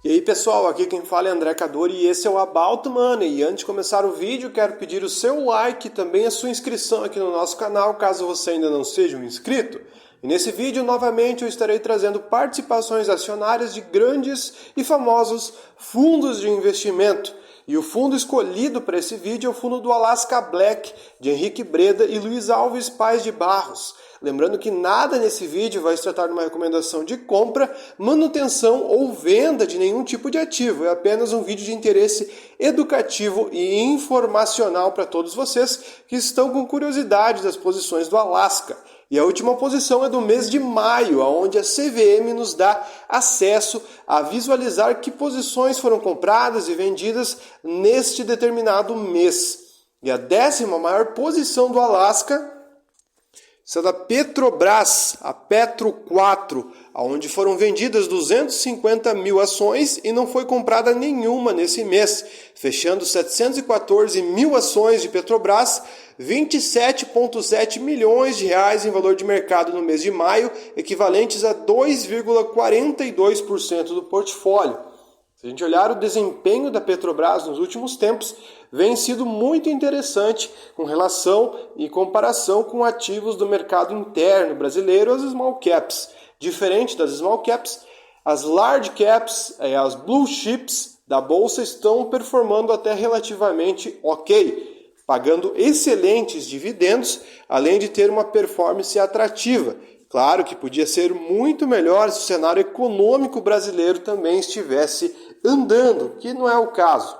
E aí pessoal, aqui quem fala é André Cadori e esse é o About Money. E antes de começar o vídeo, quero pedir o seu like e também a sua inscrição aqui no nosso canal, caso você ainda não seja um inscrito. E nesse vídeo, novamente, eu estarei trazendo participações acionárias de grandes e famosos fundos de investimento. E o fundo escolhido para esse vídeo é o fundo do Alaska Black, de Henrique Breda e Luiz Alves Paes de Barros. Lembrando que nada nesse vídeo vai se tratar de uma recomendação de compra, manutenção ou venda de nenhum tipo de ativo. É apenas um vídeo de interesse educativo e informacional para todos vocês que estão com curiosidade das posições do Alaska. E a última posição é do mês de maio, onde a CVM nos dá acesso a visualizar que posições foram compradas e vendidas neste determinado mês. E a 10ª maior posição do Alaska é da Petrobras, a Petro 4, onde foram vendidas 250 mil ações e não foi comprada nenhuma nesse mês, fechando 714 mil ações de Petrobras, 27,7 milhões de reais em valor de mercado no mês de maio, equivalentes a 2,42% do portfólio. Se a gente olhar o desempenho da Petrobras nos últimos tempos, vem sido muito interessante com relação e comparação com ativos do mercado interno brasileiro, as small caps. Diferente das small caps, as large caps, as blue chips da bolsa estão performando até relativamente ok, pagando excelentes dividendos, além de ter uma performance atrativa. Claro que podia ser muito melhor se o cenário econômico brasileiro também estivesse andando, que não é o caso.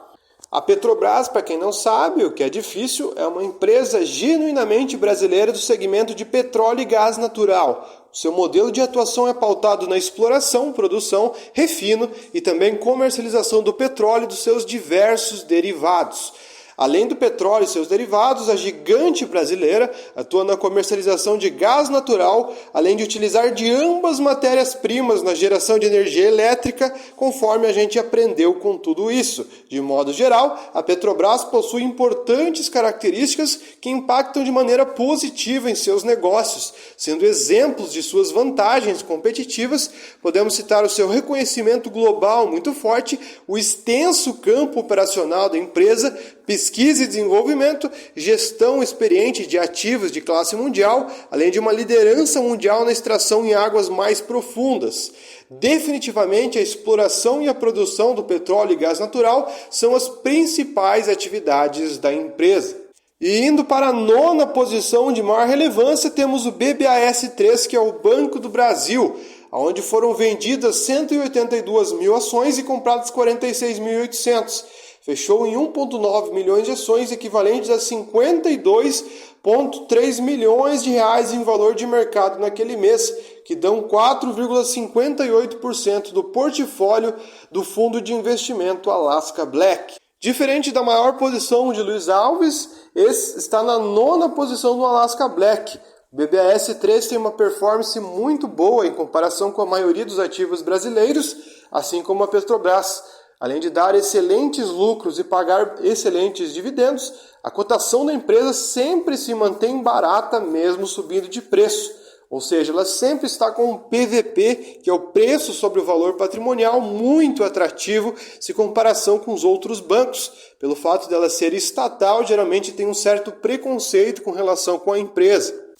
A Petrobras, para quem não sabe, o que é difícil, é uma empresa genuinamente brasileira do segmento de petróleo e gás natural. O seu modelo de atuação é pautado na exploração, produção, refino e também comercialização do petróleo e dos seus diversos derivados. Além do petróleo e seus derivados, a gigante brasileira atua na comercialização de gás natural, além de utilizar de ambas matérias-primas na geração de energia elétrica, conforme a gente aprendeu com tudo isso. De modo geral, a Petrobras possui importantes características que impactam de maneira positiva em seus negócios. Sendo exemplos de suas vantagens competitivas, podemos citar o seu reconhecimento global muito forte, o extenso campo operacional da empresa, pesquisa e desenvolvimento, gestão experiente de ativos de classe mundial, além de uma liderança mundial na extração em águas mais profundas. Definitivamente, a exploração e a produção do petróleo e gás natural são as principais atividades da empresa. E indo para a 9ª posição de maior relevância, temos o BBAS3, que é o Banco do Brasil, onde foram vendidas 182 mil ações e compradas 46.800. Fechou em 1,9 milhões de ações, equivalentes a 52,3 milhões de reais em valor de mercado naquele mês, que dão 4,58% do portfólio do fundo de investimento Alaska Black. Diferente da maior posição de Luiz Alves, esse está na 9ª posição do Alaska Black. O BBAS3 tem uma performance muito boa em comparação com a maioria dos ativos brasileiros, assim como a Petrobras. Além de dar excelentes lucros e pagar excelentes dividendos, a cotação da empresa sempre se mantém barata mesmo subindo de preço. Ou seja, ela sempre está com um PVP, que é o preço sobre o valor patrimonial, muito atrativo se comparação com os outros bancos. Pelo fato dela ser estatal, geralmente tem um certo preconceito com relação com a empresa.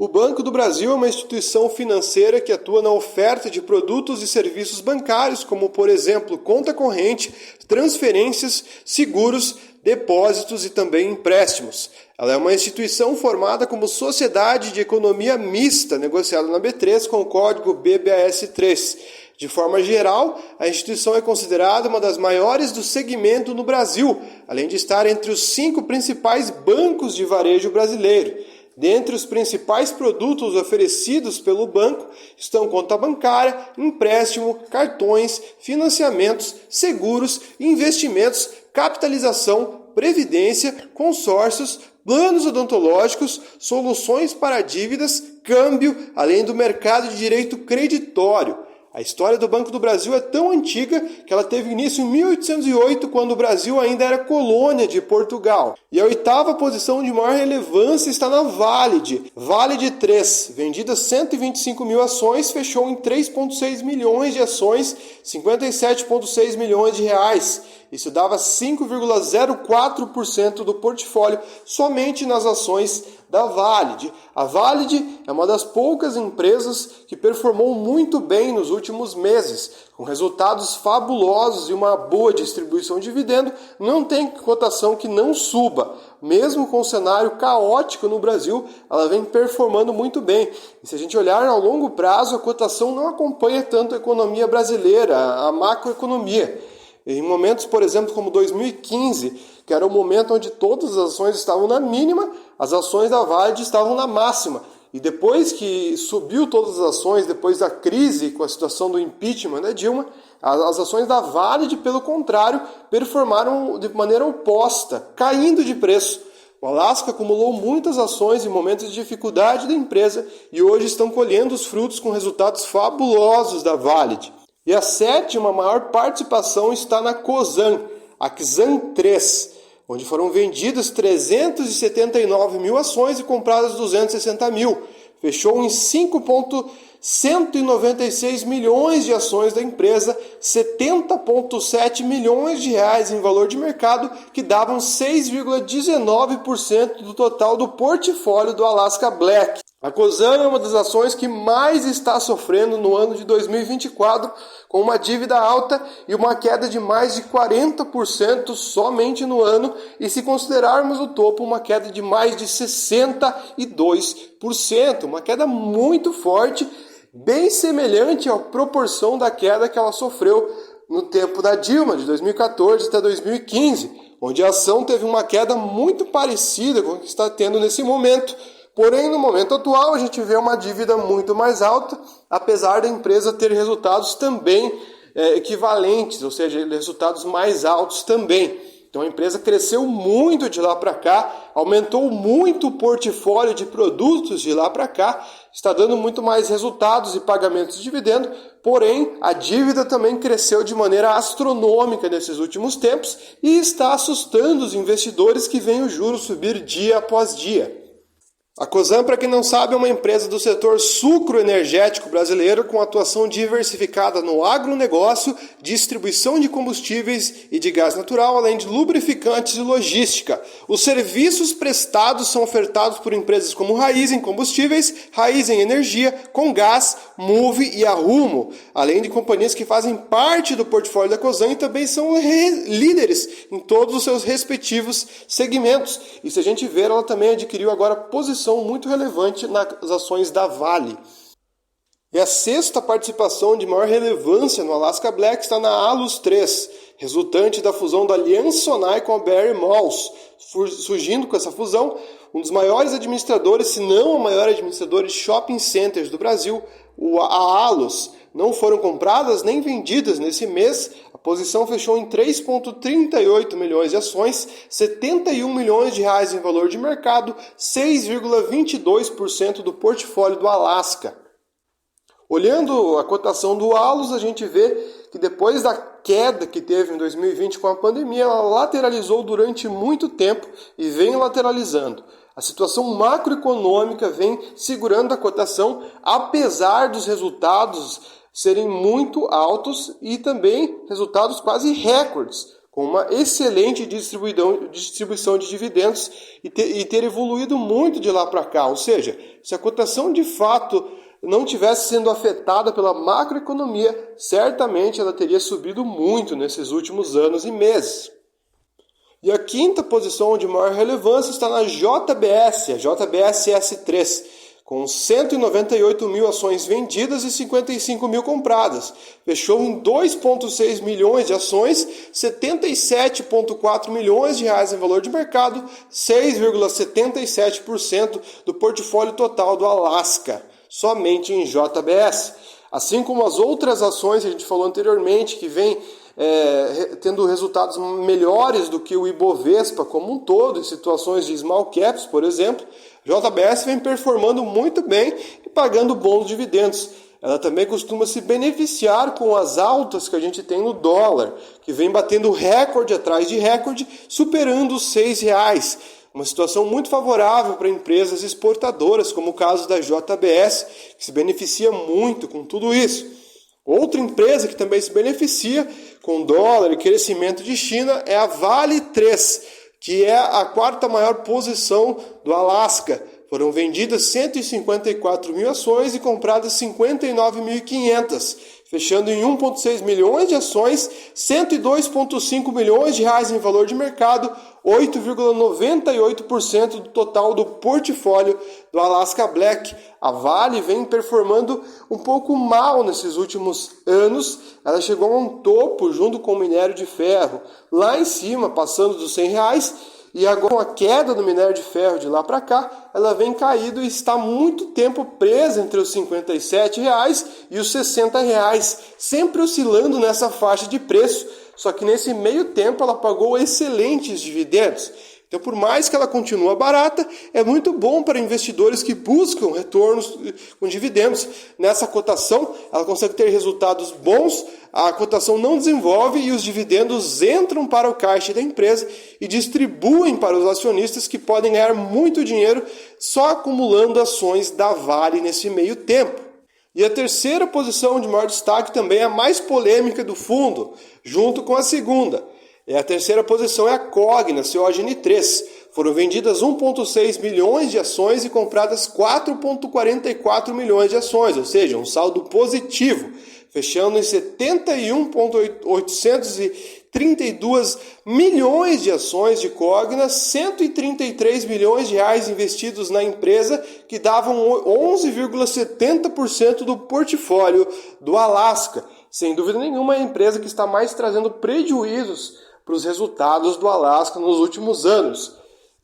O Banco do Brasil é uma instituição financeira que atua na oferta de produtos e serviços bancários, como, por exemplo, conta corrente, transferências, seguros, depósitos e também empréstimos. Ela é uma instituição formada como sociedade de economia mista, negociada na B3 com o código BBAS3. De forma geral, a instituição é considerada uma das maiores do segmento no Brasil, além de estar entre os 5 principais bancos de varejo brasileiro. Dentre os principais produtos oferecidos pelo banco estão conta bancária, empréstimo, cartões, financiamentos, seguros, investimentos, capitalização, previdência, consórcios, planos odontológicos, soluções para dívidas, câmbio, além do mercado de direito creditório. A história do Banco do Brasil é tão antiga que ela teve início em 1808, quando o Brasil ainda era colônia de Portugal. E a oitava posição de maior relevância está na Valid. Valid 3, vendidas 125 mil ações, fechou em 3,6 milhões de ações, 57,6 milhões de reais. Isso dava 5,04% do portfólio somente nas ações da Valid. A Valid é uma das poucas empresas que performou muito bem nos últimos meses, com resultados fabulosos e uma boa distribuição de dividendo. Não tem cotação que não suba. Mesmo com o cenário caótico no Brasil, ela vem performando muito bem. E se a gente olhar ao longo prazo, a cotação não acompanha tanto a economia brasileira, a macroeconomia. Em momentos, por exemplo, como 2015, que era o momento onde todas as ações estavam na mínima, as ações da Valid estavam na máxima. E depois que subiu todas as ações, depois da crise com a situação do impeachment da Dilma, as ações da Valid, pelo contrário, performaram de maneira oposta, caindo de preço. O Alasca acumulou muitas ações em momentos de dificuldade da empresa e hoje estão colhendo os frutos com resultados fabulosos da Valid. E a sétima maior participação está na Cosan, a Cosan 3, onde foram vendidas 379 mil ações e compradas 260 mil. Fechou em 5,196 milhões de ações da empresa, 70,7 milhões de reais em valor de mercado, que davam 6,19% do total do portfólio do Alasca Black. A Cosan é uma das ações que mais está sofrendo no ano de 2024, com uma dívida alta e uma queda de mais de 40% somente no ano, e se considerarmos o topo, uma queda de mais de 62%, uma queda muito forte, bem semelhante à proporção da queda que ela sofreu no tempo da Dilma, de 2014 até 2015, onde a ação teve uma queda muito parecida com o que está tendo nesse momento. Porém, no momento atual, a gente vê uma dívida muito mais alta, apesar da empresa ter resultados também equivalentes, ou seja, resultados mais altos também. Então a empresa cresceu muito de lá para cá, aumentou muito o portfólio de produtos de lá para cá, está dando muito mais resultados e pagamentos de dividendo, porém a dívida também cresceu de maneira astronômica nesses últimos tempos e está assustando os investidores que veem o juro subir dia após dia. A Cosan, para quem não sabe, é uma empresa do setor sucroenergético brasileiro com atuação diversificada no agronegócio, distribuição de combustíveis e de gás natural, além de lubrificantes e logística. Os serviços prestados são ofertados por empresas como Raízen Combustíveis, Raízen Energia, Comgás, Moove e Arrumo, além de companhias que fazem parte do portfólio da Cosan e também são líderes em todos os seus respectivos segmentos. E se a gente ver, ela também adquiriu agora posição muito relevante nas ações da Vale. E a sexta participação de maior relevância no Alasca Black está na Alus 3, resultante da fusão da Allianz Sonai com a BR Malls, surgindo com essa fusão um dos maiores administradores, se não o maior administrador de shopping centers do Brasil, a Alus. Não foram compradas nem vendidas nesse mês. A posição fechou em 3,38 milhões de ações, 71 milhões de reais em valor de mercado, 6,22% do portfólio do Alasca. Olhando a cotação do Alus, a gente vê que depois da queda que teve em 2020 com a pandemia, ela lateralizou durante muito tempo e vem lateralizando. A situação macroeconômica vem segurando a cotação, apesar dos resultados serem muito altos e também resultados quase recordes, com uma excelente distribuição de dividendos e ter evoluído muito de lá para cá. Ou seja, se a cotação de fato não tivesse sendo afetada pela macroeconomia, certamente ela teria subido muito nesses últimos anos e meses. E a quinta posição de maior relevância está na JBS, a JBS S3, com 198 mil ações vendidas e 55 mil compradas. Fechou em 2,6 milhões de ações, 77,4 milhões de reais em valor de mercado, 6,77% do portfólio total do Alasca, somente em JBS. Assim como as outras ações que a gente falou anteriormente, que vem tendo resultados melhores do que o Ibovespa como um todo, em situações de small caps, por exemplo, JBS vem performando muito bem e pagando bons dividendos. ela também costuma se beneficiar com as altas que a gente tem no dólar, que vem batendo recorde atrás de recorde, superando os R$6. Uma situação muito favorável para empresas exportadoras, como o caso da JBS, que se beneficia muito com tudo isso. Outra empresa que também se beneficia com dólar e crescimento de China é a Vale 3, que é a quarta maior posição do Alasca. Foram vendidas 154 mil ações e compradas 59.500, fechando em 1,6 milhões de ações, 102,5 milhões de reais em valor de mercado, 8,98% do total do portfólio do Alaska Black. A Vale vem performando um pouco mal nesses últimos anos. Ela chegou a um topo junto com o minério de ferro, lá em cima, passando dos R$100, e agora com a queda do minério de ferro de lá para cá, ela vem caído e está muito tempo presa entre os R$57 e os R$60, sempre oscilando nessa faixa de preço. Só que nesse meio tempo ela pagou excelentes dividendos. Então, por mais que ela continue barata, é muito bom para investidores que buscam retornos com dividendos. Nessa cotação, ela consegue ter resultados bons, a cotação não desenvolve e os dividendos entram para o caixa da empresa e distribuem para os acionistas, que podem ganhar muito dinheiro só acumulando ações da Vale nesse meio tempo. E a terceira posição de maior destaque também é a mais polêmica do fundo, junto com a segunda. A terceira posição é a Cogna, COGN3. Foram vendidas 1,6 milhões de ações e compradas 4,44 milhões de ações, ou seja, um saldo positivo, fechando em 71,832 milhões de ações de Cogna, 133 milhões de reais investidos na empresa, que davam 11,70% do portfólio do Alaska. Sem dúvida nenhuma, é a empresa que está mais trazendo prejuízos para os resultados do Alaska nos últimos anos.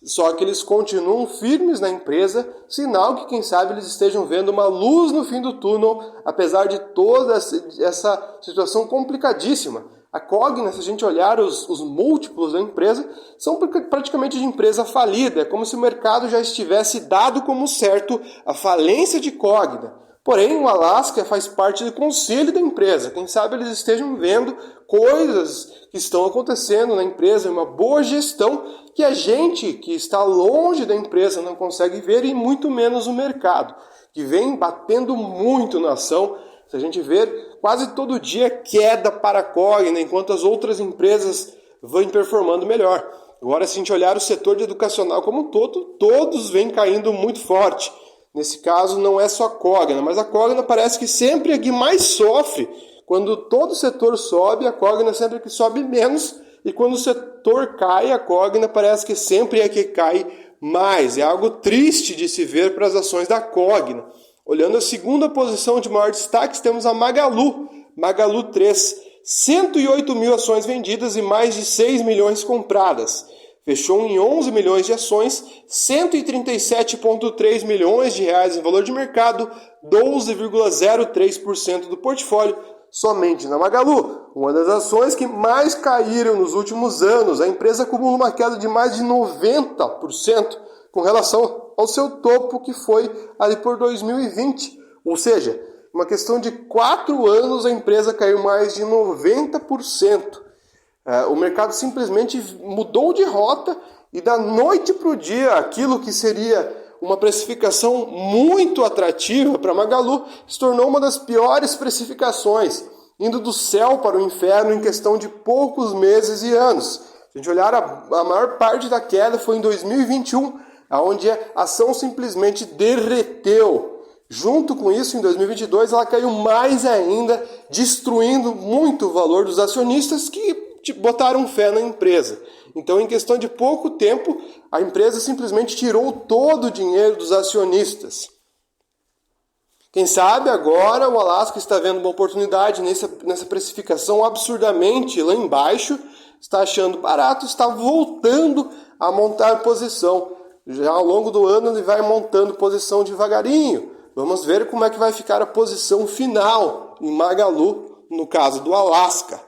Só que eles continuam firmes na empresa, sinal que, quem sabe, eles estejam vendo uma luz no fim do túnel, apesar de toda essa situação complicadíssima. A Cogna, se a gente olhar os múltiplos da empresa, são praticamente de empresa falida. É como se o mercado já estivesse dado como certo a falência de Cogna. Porém, o Alaska faz parte do conselho da empresa. Quem sabe eles estejam vendo coisas que estão acontecendo na empresa, uma boa gestão, que a gente que está longe da empresa não consegue ver, e muito menos o mercado, que vem batendo muito na ação. Se a gente ver, quase todo dia queda para a Cogna, enquanto as outras empresas vêm performando melhor. Agora, se a gente olhar o setor de educacional como um todo, todos vêm caindo muito forte. Nesse caso, não é só a Cogna, mas a Cogna parece que sempre é a que mais sofre. Quando todo o setor sobe, a Cogna sempre é que sobe menos, e quando o setor cai, a Cogna parece que sempre é a que cai mais. É algo triste de se ver para as ações da Cogna. Olhando a segunda posição de maior destaque, temos a Magalu, Magalu 3, 108 mil ações vendidas e mais de 6 milhões compradas. Fechou em 11 milhões de ações, 137,3 milhões de reais em valor de mercado, 12,03% do portfólio, somente na Magalu, uma das ações que mais caíram nos últimos anos. A empresa acumula uma queda de mais de 90% com relação ao seu topo, que foi ali por 2020. Ou seja, uma questão de 4 anos a empresa caiu mais de 90%. O mercado simplesmente mudou de rota e da noite para o dia aquilo que seria uma precificação muito atrativa para Magalu se tornou uma das piores precificações, indo do céu para o inferno em questão de poucos meses e anos. Se a gente olhar, a maior parte da queda foi em 2021, onde a ação simplesmente derreteu. Junto com isso, em 2022, ela caiu mais ainda, destruindo muito o valor dos acionistas que botaram fé na empresa. Então, em questão de pouco tempo, a empresa simplesmente tirou todo o dinheiro dos acionistas. Quem sabe agora o Alaska está vendo uma oportunidade nessa precificação absurdamente lá embaixo, está achando barato, está voltando a montar posição. Já ao longo do ano ele vai montando posição devagarinho. Vamos ver como é que vai ficar a posição final em Magalu, no caso do Alaska.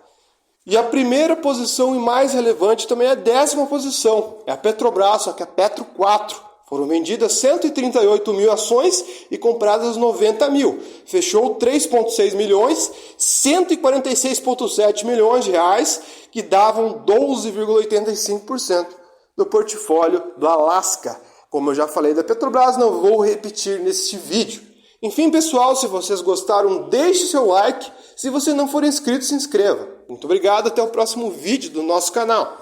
E a primeira posição e mais relevante também é a 10ª posição, é a Petrobras, só que a Petro 4. Foram vendidas 138 mil ações e compradas 90 mil. Fechou 3,6 milhões, 146,7 milhões de reais, que davam 12,85% do portfólio do Alasca. Como eu já falei da Petrobras, não vou repetir neste vídeo. Enfim, pessoal, se vocês gostaram, deixe seu like. Se você não for inscrito, se inscreva. Muito obrigado, até o próximo vídeo do nosso canal.